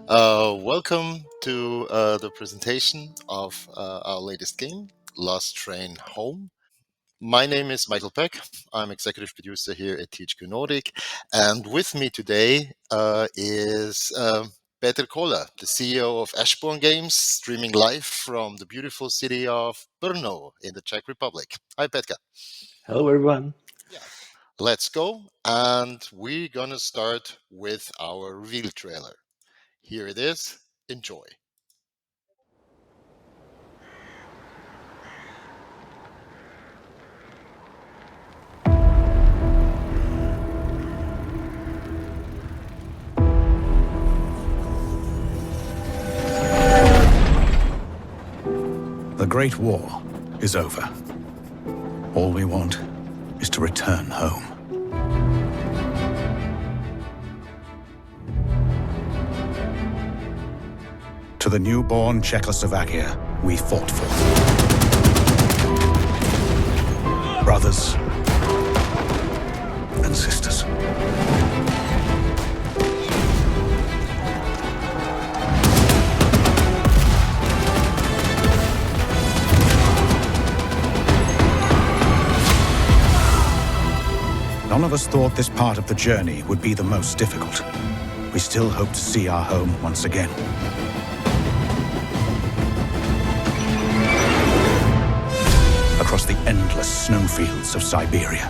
Welcome to the presentation of our latest game, Last Train Home. My name is Michael Peck. I'm executive producer here at THQ Nordic, and with me today is Peter Kola, the CEO of Ashbourne Games, streaming live from the beautiful city of Brno in the Czech Republic. Hi, Petka. Hello, everyone. Let's go, and we're gonna start with our reveal trailer. Here it is. Enjoy. The Great War is over. All we want is to return home. To the newborn Czechoslovakia we fought for. Brothers and sisters. None of us thought this part of the journey would be the most difficult. We still hope to see our home once again. Across the endless snowfields of Siberia.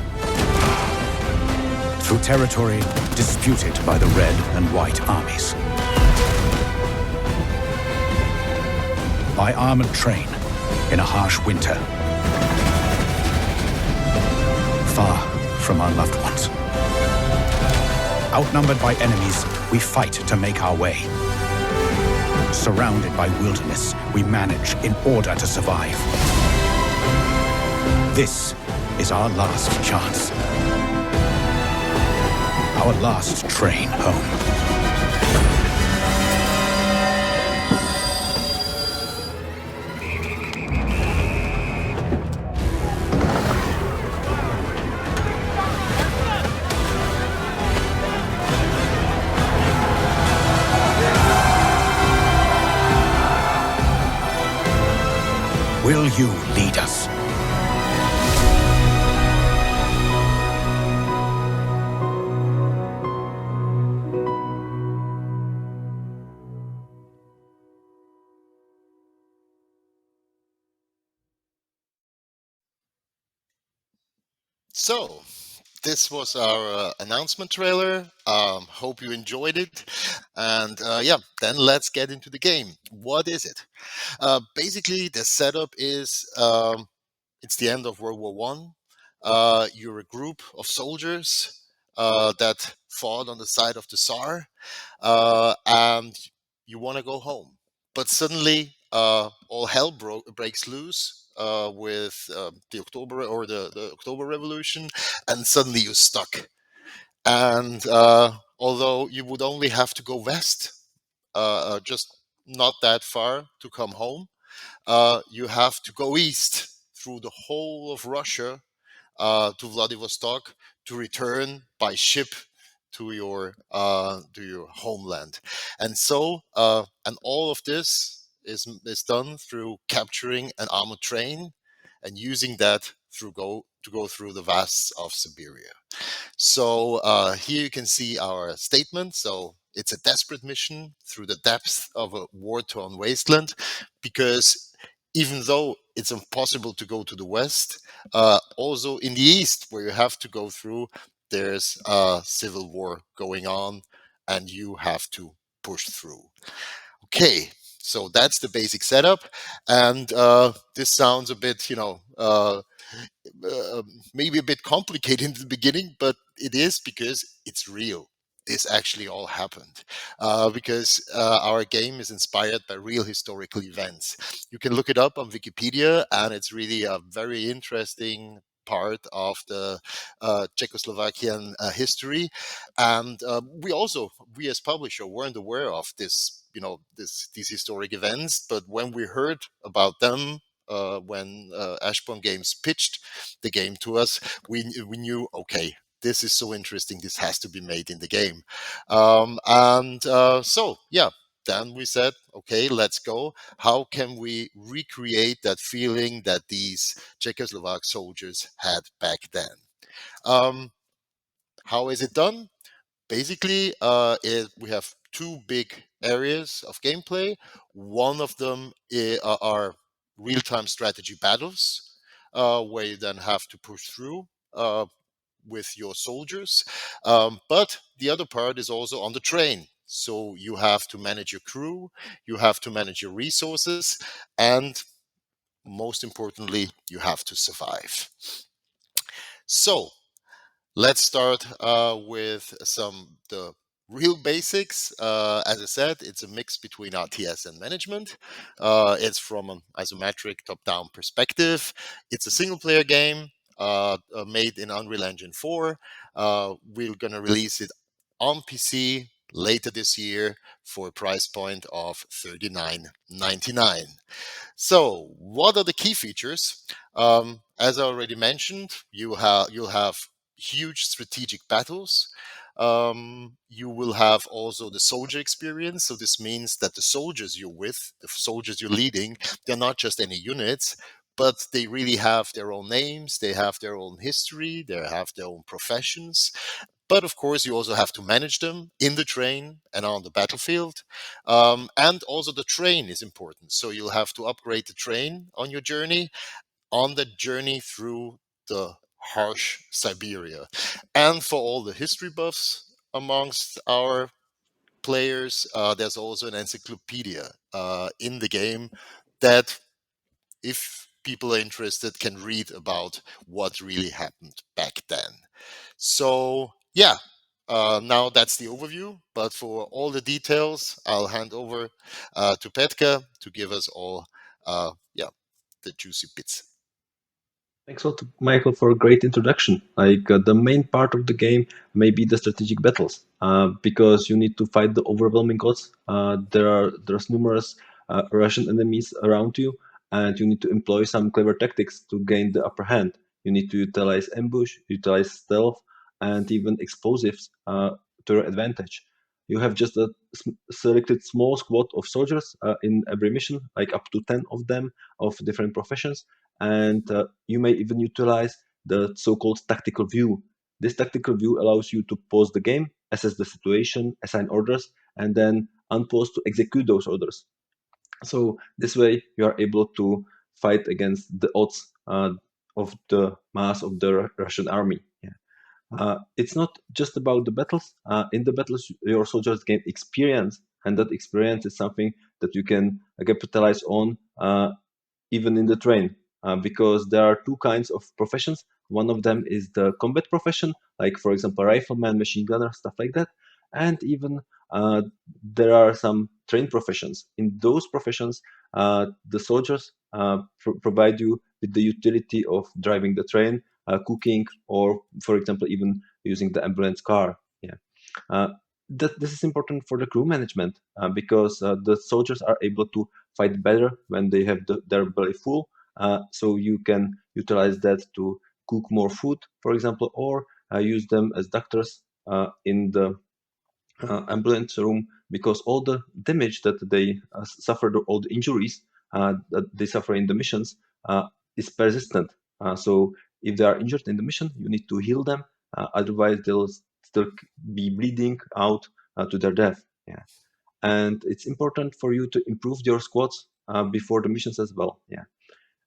Through territory disputed by the Red and White armies. By armored train in a harsh winter. Far from our loved ones. Outnumbered by enemies, we fight to make our way. Surrounded by wilderness, we manage in order to survive. This is our last chance. Our last train home. Will you lead us? So, this was our announcement trailer. Hope you enjoyed it. And yeah, then let's get into the game. What is it? Basically, the setup is it's the end of World War One. You're a group of soldiers that fought on the side of the Tsar, and you want to go home. But suddenly, all hell breaks loose with the October or the October Revolution, and suddenly you're stuck. And although you would only have to go west, just not that far to come home, you have to go east through the whole of Russia to Vladivostok to return by ship to your homeland, and all of this is done through capturing an armored train and using that through go to go through the vasts of Siberia. So here you can see our statement. So it's a desperate mission through the depths of a war-torn wasteland, because even though it's impossible to go to the west, also in the east, where you have to go through, there's a civil war going on, and you have to push through. Okay, so that's the basic setup, and this sounds a bit, maybe a bit complicated in the beginning, but it is because it's real. This actually all happened because our game is inspired by real historical events. You can look it up on Wikipedia, and it's really a very interesting part of the Czechoslovakian history. And we as publisher weren't aware of this, these historic events. But when we heard about them, when Ashbourne Games pitched the game to us, we knew, okay, this is so interesting. This has to be made in the game. So yeah, then we said, okay, let's go. How can we recreate that feeling that these Czechoslovak soldiers had back then? Um, how is it done? Basically, we have two big areas of gameplay. One of them are real-time strategy battles, where you then have to push through with your soldiers. But the other part is also on the train. So you have to manage your crew, you have to manage your resources, and most importantly, you have to survive. So let's start with some the real basics. As I said, it's a mix between RTS and management. It's from an isometric top-down perspective. It's a single-player game made in Unreal Engine 4. We're gonna release it on PC later this year for a price point of 39.99. So, what are the key features? As I already mentioned, you'll have huge strategic battles. You will have also the soldier experience. So this means that the soldiers you're with, the soldiers you're leading, they're not just any units, but they really have their own names, they have their own history, they have their own professions. But of course, you also have to manage them in the train and on the battlefield. And also, the train is important. So you'll have to upgrade the train on the journey through the harsh Siberia. And for all the history buffs amongst our players, there's also an encyclopedia in the game that, if people are interested, can read about what really happened back then. So, yeah, now that's the overview. But for all the details, I'll hand over to Petka to give us all, yeah, the juicy bits. Thanks a lot, Michael, for a great introduction. The main part of the game may be the strategic battles, because you need to fight the overwhelming odds. There's numerous Russian enemies around you, and you need to employ some clever tactics to gain the upper hand. You need to utilize ambush, utilize stealth, and even explosives to your advantage. You have just a selected small squad of soldiers in every mission, like up to 10 of them of different professions, and you may even utilize the so-called tactical view. This tactical view allows you to pause the game, assess the situation, assign orders, and then unpause to execute those orders. So this way you are able to fight against the odds of the mass of the Russian army. Yeah. It's not just about the battles. In the battles, your soldiers gain experience, and that experience is something that you can capitalize on even in the train, because there are two kinds of professions. One of them is the combat profession, like for example rifleman, machine gunner, stuff like that, and even uh, there are some train professions. In those professions, the soldiers provide you with the utility of driving the train, cooking, or for example even using the ambulance car. Yeah. uh, this is important for the crew management, because the soldiers are able to fight better when they have their belly full. So you can utilize that to cook more food, for example, or use them as doctors in the ambulance room, because all the damage that they suffered, all the injuries that they suffer in the missions, is persistent. So if they are injured in the mission, you need to heal them. Otherwise, they'll still be bleeding out to their death. Yeah. And it's important for you to improve your squads before the missions as well. Yeah.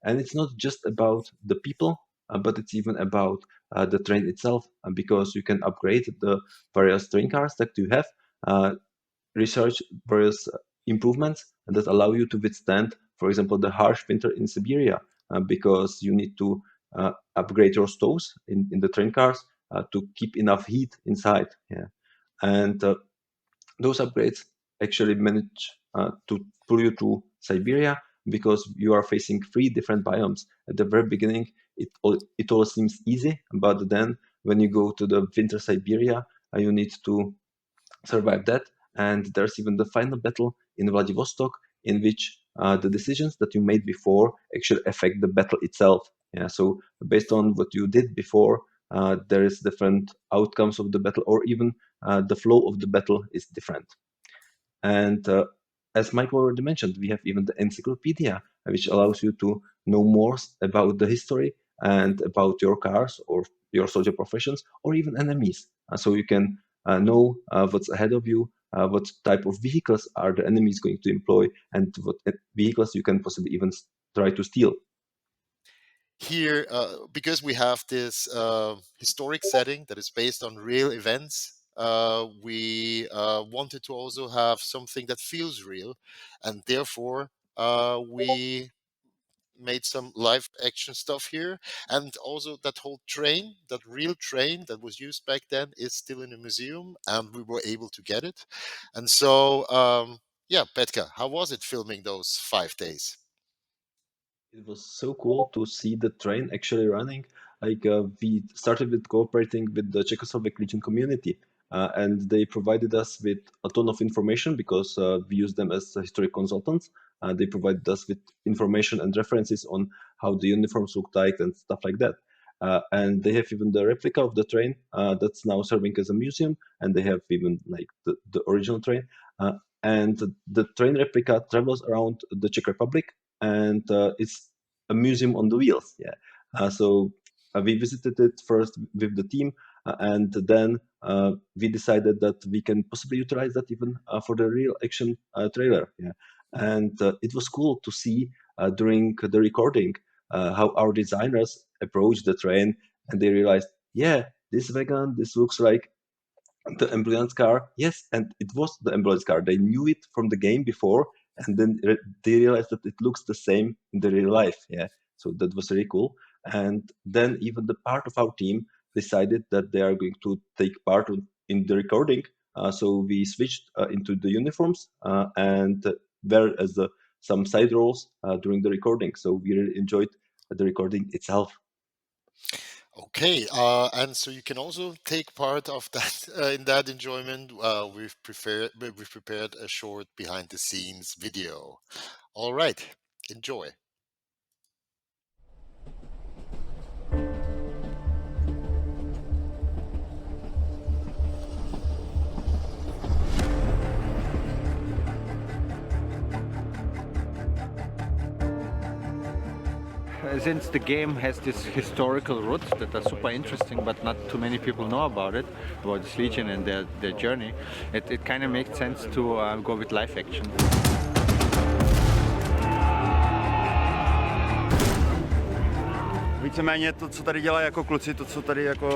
And it's not just about the people, but it's even about the train itself, because you can upgrade the various train cars that you have, uh, research various improvements that allow you to withstand, for example, the harsh winter in Siberia, because you need to upgrade your stoves in the train cars to keep enough heat inside. Yeah. And those upgrades actually manage to pull you to Siberia, because you are facing three different biomes. At the very beginning, it all seems easy, but then when you go to the winter Siberia, you need to survive that. And there's even the final battle in Vladivostok, in which the decisions that you made before actually affect the battle itself. Yeah, so based on what you did before, there is different outcomes of the battle, or even the flow of the battle is different. And as Michael already mentioned, we have even the encyclopedia, which allows you to know more about the history and about your cars or your soldier professions or even enemies. So you can know what's ahead of you, what type of vehicles are the enemies going to employ, and what vehicles you can possibly even try to steal. Here, because we have this historic setting that is based on real events, we wanted to also have something that feels real, and therefore we made some live action stuff here. And also that whole train, that real train that was used back then, is still in a museum, and we were able to get it. And so yeah, Petka, how was it filming those 5 days? It was so cool to see the train actually running. We started with cooperating with the Czechoslovak Legion community, and they provided us with a ton of information because we used them as historic consultants. They provided us with information and references on how the uniforms looked like and stuff like that. And they have even the replica of the train that's now serving as a museum, and they have even like the original train. And the train replica travels around the Czech Republic, and it's a museum on the wheels. Yeah. So we visited it first with the team, and then we decided that we can possibly utilize that even for the real action trailer. Yeah. And it was cool to see during the recording how our designers approached the train, and they realized, yeah, this wagon, this looks like the ambulance car. Yes, and it was the ambulance car. They knew it from the game before, and then they realized that it looks the same in the real life. Yeah, so that was really cool. And then even the part of our team decided that they are going to take part in the recording. So we switched into the uniforms and wear as some side roles during the recording. So we really enjoyed the recording itself. Okay, and so you can also take part of that in that enjoyment. We've prepared a short behind the scenes video. All right, enjoy. Since the game has this historical roots that are super interesting, but not too many people know about it, about this legion and their journey, it kind of makes sense to go with live action. Víceméně to, co tady dělají jako kluci, to, co tady jako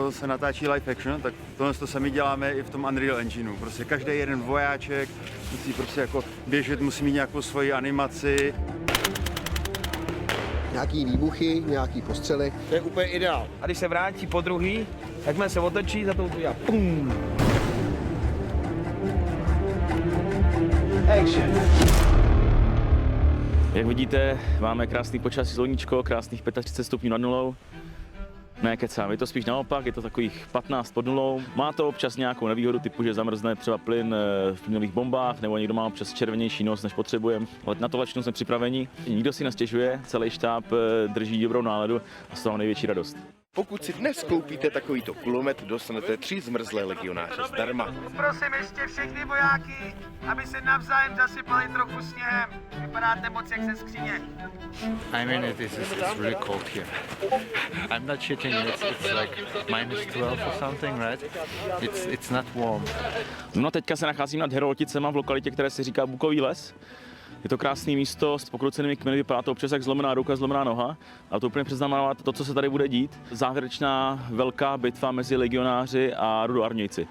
se natáčí live action, tak tohle to sami děláme i v tom Unreal Engineu. Prostě každý jeden vojáček musí prostě jako běžet, musí mít nějakou svoji animaci. Nějaký výbuchy, nějaký postřely. To je úplně ideál. A když se vrátí po druhý, jakmile se otočí, za to udělá pum. Action. Jak vidíte, máme krásný počasí, sluníčko, krásných 35 stupňů nad nulou. Ne, kecám, je to spíš naopak, je to takových 15 pod nulou. Má to občas nějakou nevýhodu, typu, že zamrzne třeba plyn v plynových bombách, nebo někdo má občas červenější nos, než potřebujeme. Ale na to všechno jsme připraveni. Nikdo si nestěžuje, celý štáb drží dobrou náladu a z toho největší radost. Pokud si dnes koupíte takovýto kulomet, dostanete 3 zmrzlé legionáře zdarma. Prosím ještě všechny vojáky, aby se navzájem zasypali trochu sněhem. Vypadáte moc jak ze skříně. I mean, it's really cold here. I'm not shitting you, it's like -12 or something, right? It's not warm. No teďka se nacházím nad Heroleticema v lokalitě, které se říká Bukový les. Je to krásné místo s pokroucenými kmeny, vypadá to občas jak zlomená ruka, zlomená noha. A to úplně přeznamená to, co se tady bude dít. Závěrečná velká bitva mezi legionáři a rudoarmějci.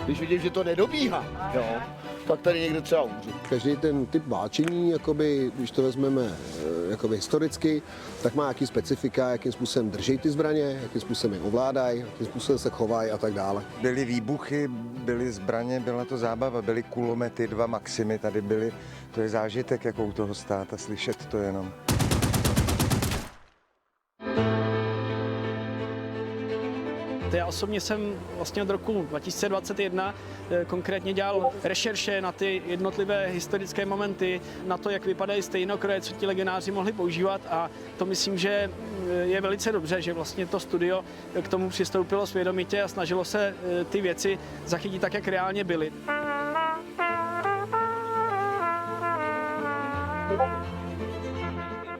Když vidím, že to nedobíhá, jo, tak tady někdo třeba umře. Každý ten typ válčení, jakoby, když to vezmeme jakoby historicky, tak má nějaký specifika, jakým způsobem drží ty zbraně, jakým způsobem je ovládají, jakým způsobem se chovají a tak dále. Byly výbuchy, byly zbraně, byla to zábava, byly kulomety, 2 Maximy tady byly. To je zážitek, jako u toho stát a slyšet to jenom. Já osobně jsem vlastně od roku 2021 konkrétně dělal rešerše na ty jednotlivé historické momenty, na to, jak vypadají stejnokroje, co ti legionáři mohli používat, a to myslím, že je velice dobře, že vlastně to studio k tomu přistoupilo svědomitě a snažilo se ty věci zachytit tak, jak reálně byly.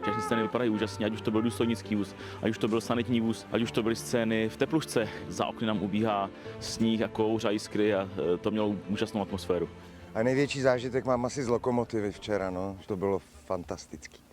Všechny scény vypadají úžasně, ať už to byl důstojnický vůz, ať už to byl sanitní vůz, ať už to byly scény v Teplušce. Za okny nám ubíhá sníh a kouř a jiskry a to mělo úžasnou atmosféru. A největší zážitek mám asi z lokomotivy včera, no. To bylo fantastický.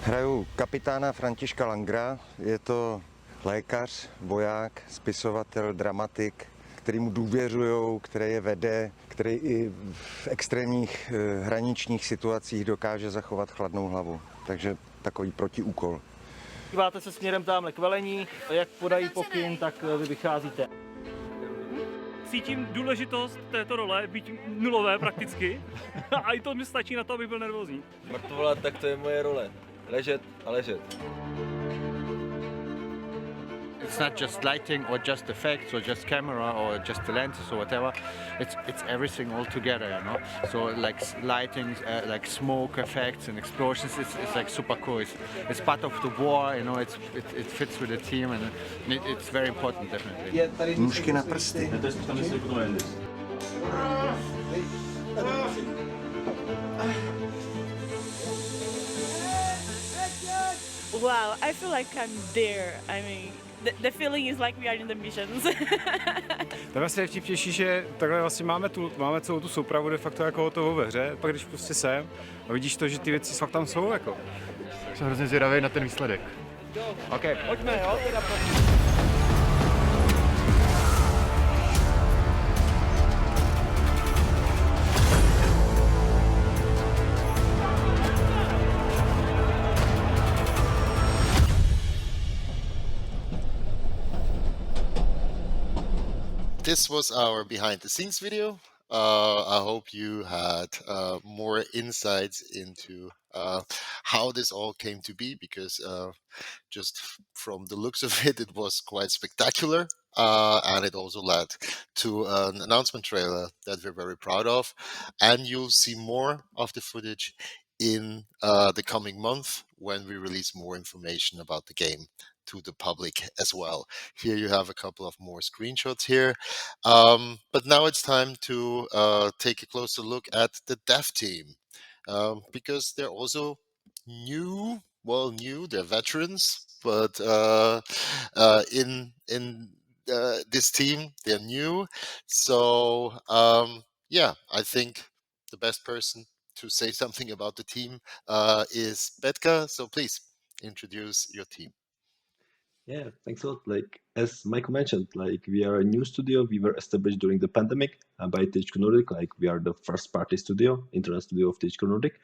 Hraju kapitána Františka Langra, je to lékař, voják, spisovatel, dramatik, který mu důvěřujou, který je vede, který i v extrémních hraničních situacích dokáže zachovat chladnou hlavu. Takže takový protiúkol. Díváte se směrem tamhle k velení, jak podají pokyn, tak vy vycházíte. Cítím důležitost této role, být nulové prakticky, a i to mi stačí na to, abych byl nervózní. Mrtvola, tak to je moje role. Ležet a ležet. It's not just lighting or just effects or just camera or just the lenses or whatever. It's everything all together, you know. So like lighting, like smoke effects and explosions. It's like super cool. It's part of the war, you know. It fits with the team and it's very important, definitely. Nůžky na prsty. Wow, I feel like I'm there. I mean, the feeling is like we are in the missions. To vlastně je vtipnější, že takhle vlastně máme celou tu soupravu de facto jako hotovou ve hře, pak když prostě sem a vidíš to, že ty věci fakt tam jsou jako. Jsem hrozně zvědavý na ten výsledek. OK. Pojďme, jo, teda This was our behind the scenes video. I hope you had more insights into how this all came to be, because just from the looks of it, it was quite spectacular. And it also led to an announcement trailer that we're very proud of. And you'll see more of the footage in the coming month when we release more information about the game to the public as well. Here you have a couple of more screenshots here. But now it's time to take a closer look at the dev team, because they're also new. Well, new, they're veterans, but in this team, they're new. So yeah, I think the best person to say something about the team is Petka. So please introduce your team. Yeah, thanks a lot. Like as Michael mentioned, like we are a new studio. We were established during the pandemic by THQ Nordic. Like we are the first party studio, internet studio of THQ Nordic,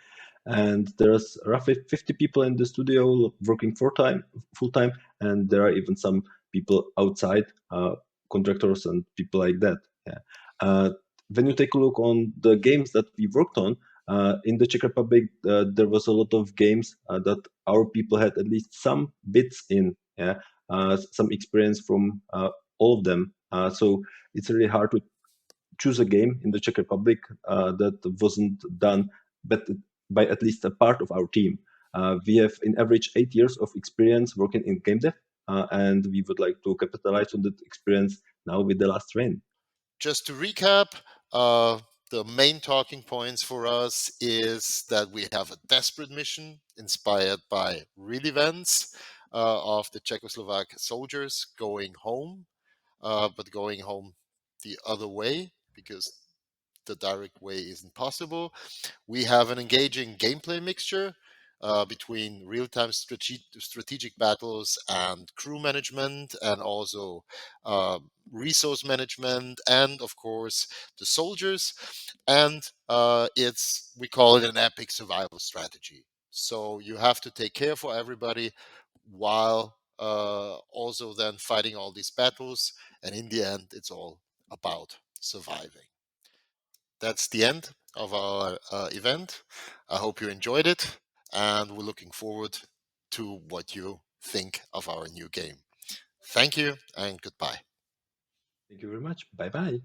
and there's roughly 50 people in the studio working full time, and there are even some people outside, contractors and people like that. Yeah. When you take a look on the games that we worked on, in the Czech Republic, there was a lot of games that our people had at least some bits in. Yeah, some experience from all of them. So it's really hard to choose a game in the Czech Republic that wasn't done but by at least a part of our team. We have in average 8 years of experience working in game dev, and we would like to capitalize on that experience now with the last train. Just to recap, the main talking points for us is that we have a desperate mission inspired by real events of the Czechoslovak soldiers going home, but going home the other way because the direct way isn't possible. We have an engaging gameplay mixture between real-time strategic battles and crew management, and also resource management, and of course the soldiers. And we call it an epic survival strategy. So you have to take care for everybody while also then fighting all these battles. And in the end, it's all about surviving. That's the end of our event. I hope you enjoyed it, and we're looking forward to what you think of our new game. Thank you and goodbye. Thank you very much. Bye bye.